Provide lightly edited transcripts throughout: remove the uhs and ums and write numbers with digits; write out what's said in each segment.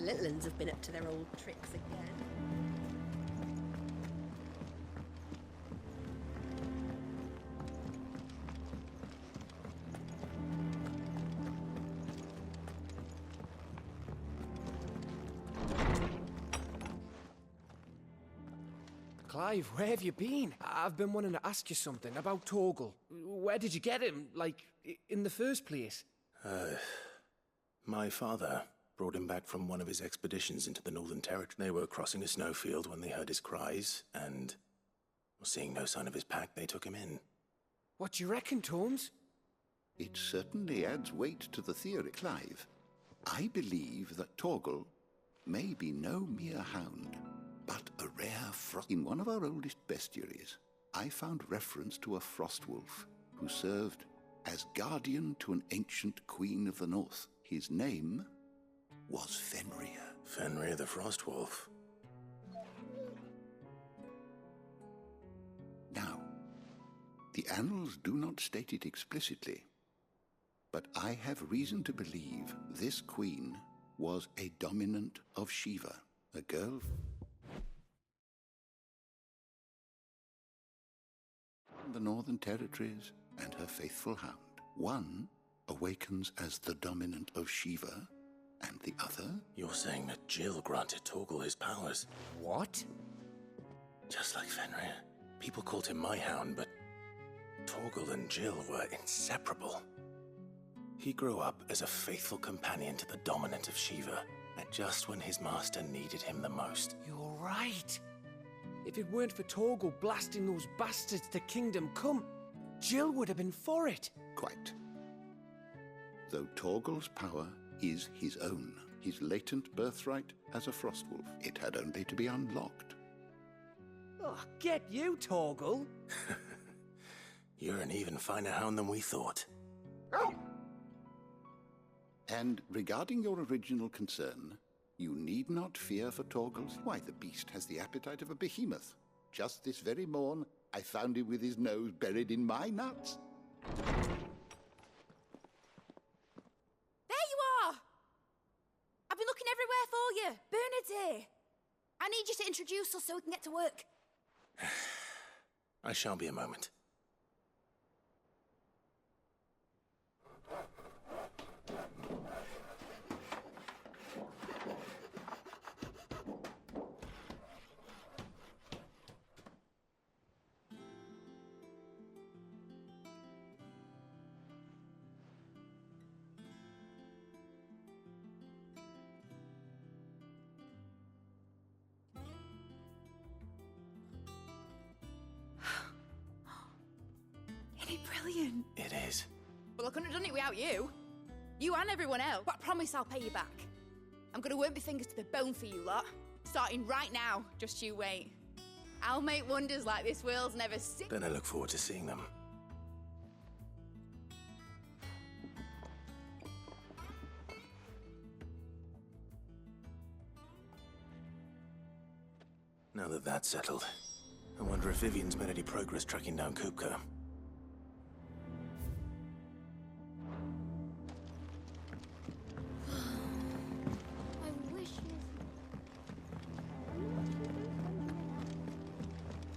little uns have been up to their old tricks again. Clive, where have you been? I've been wanting to ask you something about Torgal. Where did you get him, like, in the first place? My father brought him back from one of his expeditions into the Northern Territory. They were crossing a snowfield when they heard his cries, and seeing no sign of his pack, they took him in. What do you reckon, Tomes? It certainly adds weight to the theory, Clive. I believe that Torgal may be no mere hound, but a rare frost. In one of our oldest bestiaries, I found reference to a frost wolf who served as guardian to an ancient queen of the north. His name was Fenrir. Fenrir the Frost Wolf. Now, the annals do not state it explicitly, but I have reason to believe this queen was a dominant of Shiva, a girl from the Northern Territories, and her faithful hound. One awakens as the dominant of Shiva, and the other? You're saying that Jill granted Torgal his powers? What? Just like Fenrir. People called him my hound, but Torgal and Jill were inseparable. He grew up as a faithful companion to the dominant of Shiva, and just when his master needed him the most. You're right. If it weren't for Torgal blasting those bastards to Kingdom Come, Jill would have been for it. Quite. Though Torgal's power is his own, his latent birthright as a Frostwolf, it had only to be unlocked. Oh, get you, Torgal! You're an even finer hound than we thought. And regarding your original concern, you need not fear for Torgal's. Why, the beast has the appetite of a behemoth. Just this very morn, I found him with his nose buried in my nuts. There you are! I've been looking everywhere for you. Bernard's here. I need you to introduce us so we can get to work. I shall be a moment. Isn't it brilliant? It is. Well, I couldn't have done it without you. You and everyone else. But I promise I'll pay you back. I'm gonna work my fingers to the bone for you lot. Starting right now. Just you wait. I'll make wonders like this world's never seen. Then I look forward to seeing them. Now that that's settled, I wonder if Vivian's made any progress tracking down Kupka.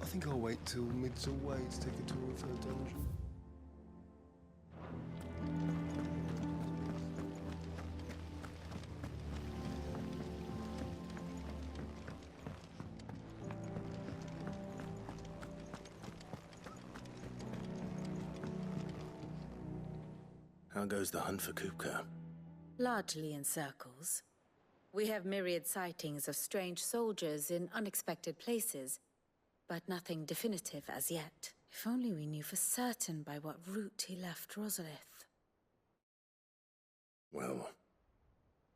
I think I'll wait till mid's away to take a tour of her dungeon. How goes the hunt for Kupka? Largely in circles. We have myriad sightings of strange soldiers in unexpected places, but nothing definitive as yet. If only we knew for certain by what route he left Rosalith. Well,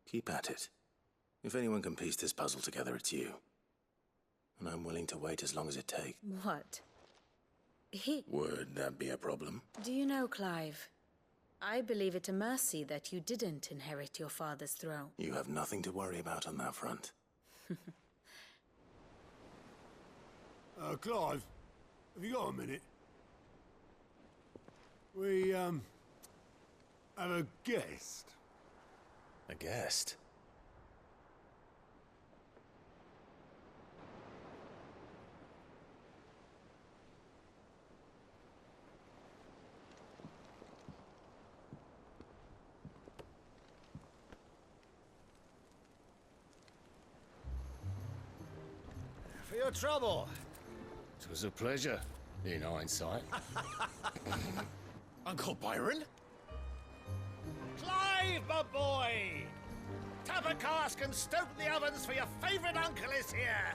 keep at it. If anyone can piece this puzzle together, it's you. And I'm willing to wait as long as it takes. What? Would that be a problem? Do you know, Clive? I believe it a mercy that you didn't inherit your father's throne. You have nothing to worry about on that front. Clive, have you got a minute? We, have a guest. A guest? trouble? It was a pleasure, in hindsight. Uncle Byron? Clive, my boy! Tap a cask and stoke the ovens for your favorite uncle is here!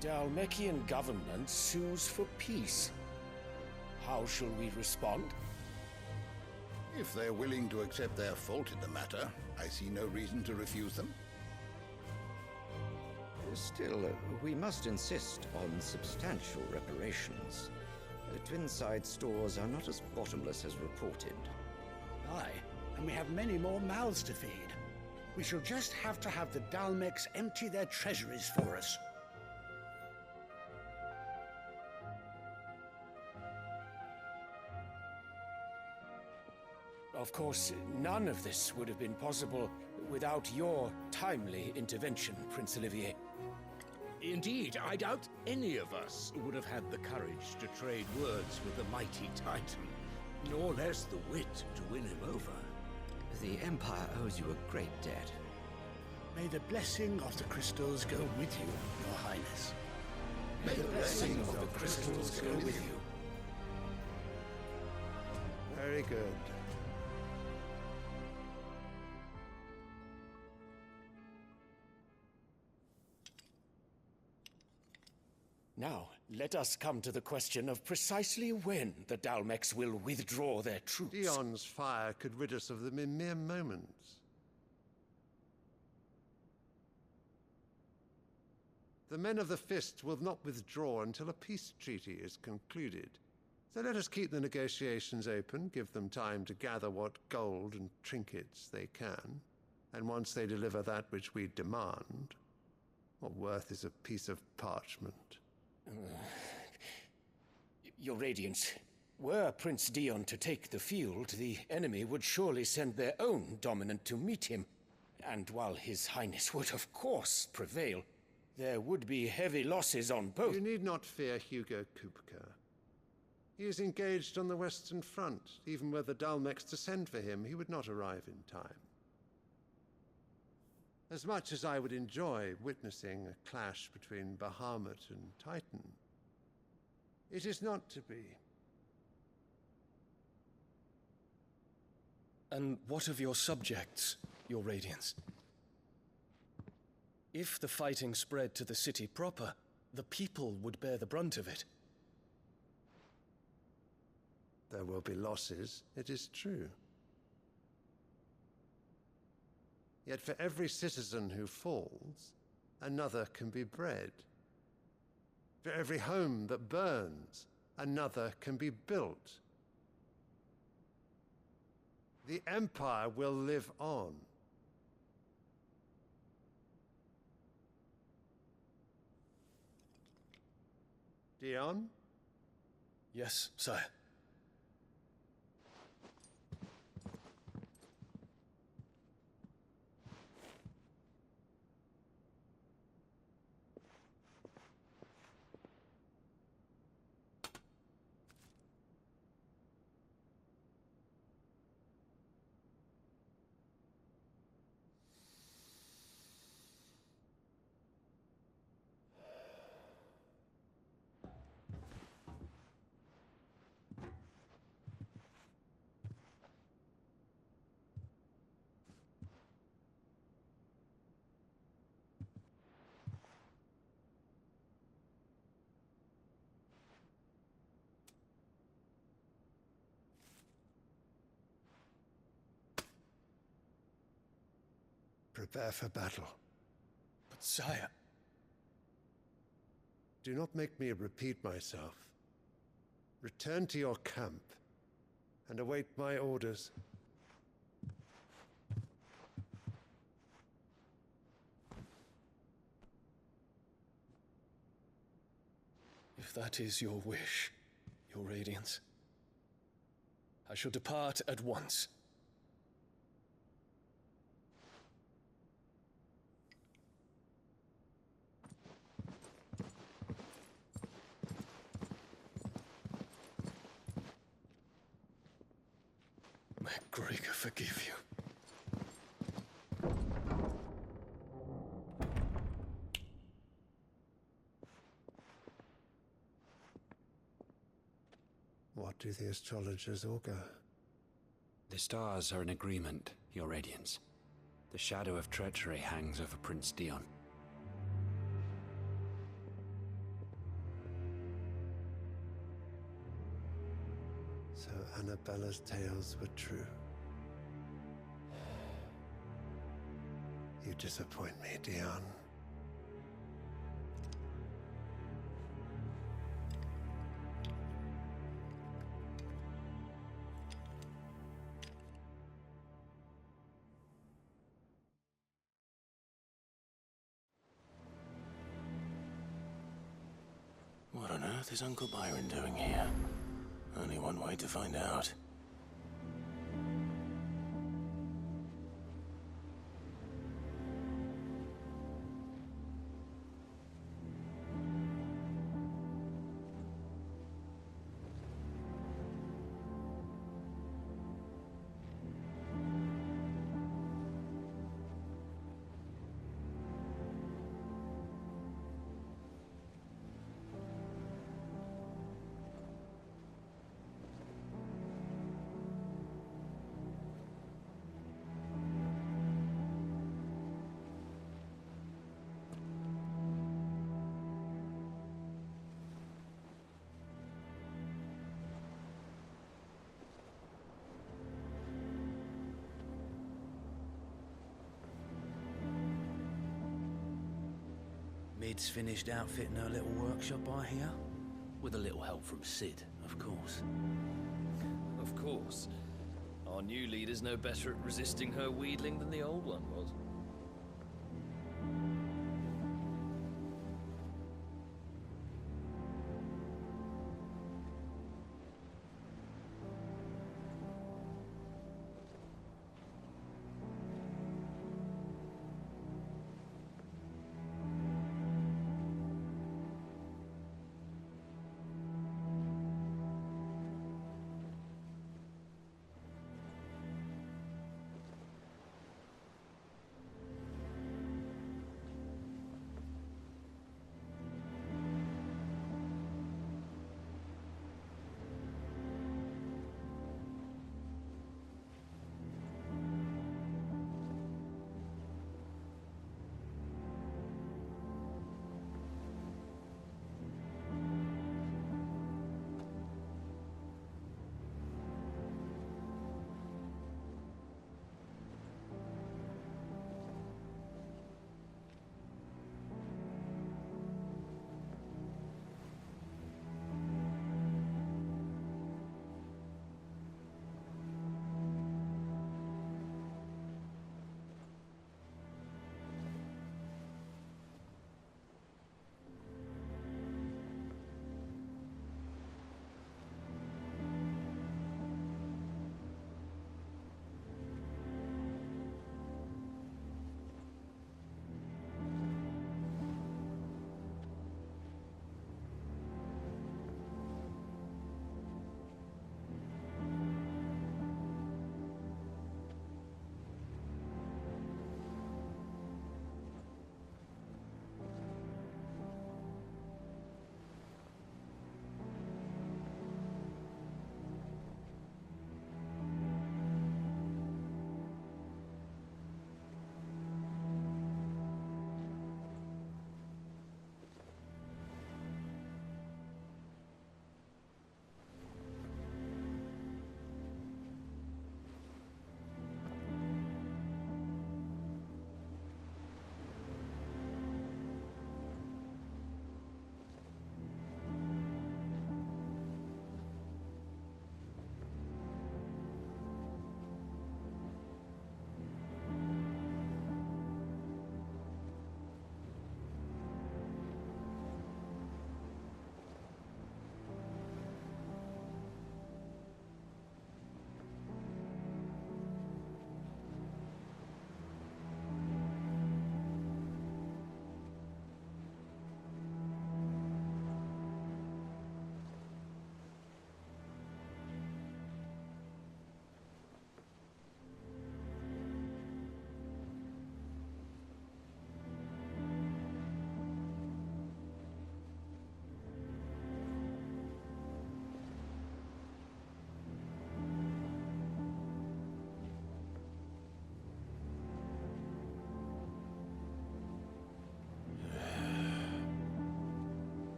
The Dalmekian government sues for peace. How shall we respond? If they're willing to accept their fault in the matter, I see no reason to refuse them. Still, we must insist on substantial reparations. Twinside stores are not as bottomless as reported. Aye, and we have many more mouths to feed. We shall just have to have the Dalmeks empty their treasuries for us. Of course, none of this would have been possible without your timely intervention, Prince Olivier. Indeed, I doubt any of us would have had the courage to trade words with the mighty Titan, nor less the wit to win him over. The Empire owes you a great debt. May the blessing of the crystals go with you, Your Highness. May the blessing of the crystals go with you. Very good. Now, let us come to the question of precisely when the Dalmeks will withdraw their troops. Dion's fire could rid us of them in mere moments. The men of the Fist will not withdraw until a peace treaty is concluded. So let us keep the negotiations open, give them time to gather what gold and trinkets they can, and once they deliver that which we demand, what worth is a piece of parchment? Your Radiance, were Prince Dion to take the field, the enemy would surely send their own dominant to meet him. And while His Highness would of course prevail, there would be heavy losses on both. You need not fear Hugo Kupka. He is engaged on the Western Front. Even were the Dalmeks to send for him, he would not arrive in time. As much as I would enjoy witnessing a clash between Bahamut and Titan, it is not to be. And what of your subjects, Your Radiance? If the fighting spread to the city proper, the people would bear the brunt of it. There will be losses, it is true. Yet for every citizen who falls, another can be bred. For every home that burns, another can be built. The Empire will live on. Dion? Yes, sire. Prepare for battle. But sire... Do not make me repeat myself. Return to your camp and await my orders. If that is your wish, Your Radiance, I shall depart at once. May Gregor forgive you. What do the astrologers augur? The stars are in agreement, Your Radiance. The shadow of treachery hangs over Prince Dion. So Annabella's tales were true. You disappoint me, Dion. What on earth is Uncle Byron doing here? Only one way to find out. Mid's finished outfitting her little workshop, I hear. With a little help from Sid, of course. Of course. Our new leader's no better at resisting her wheedling than the old one was.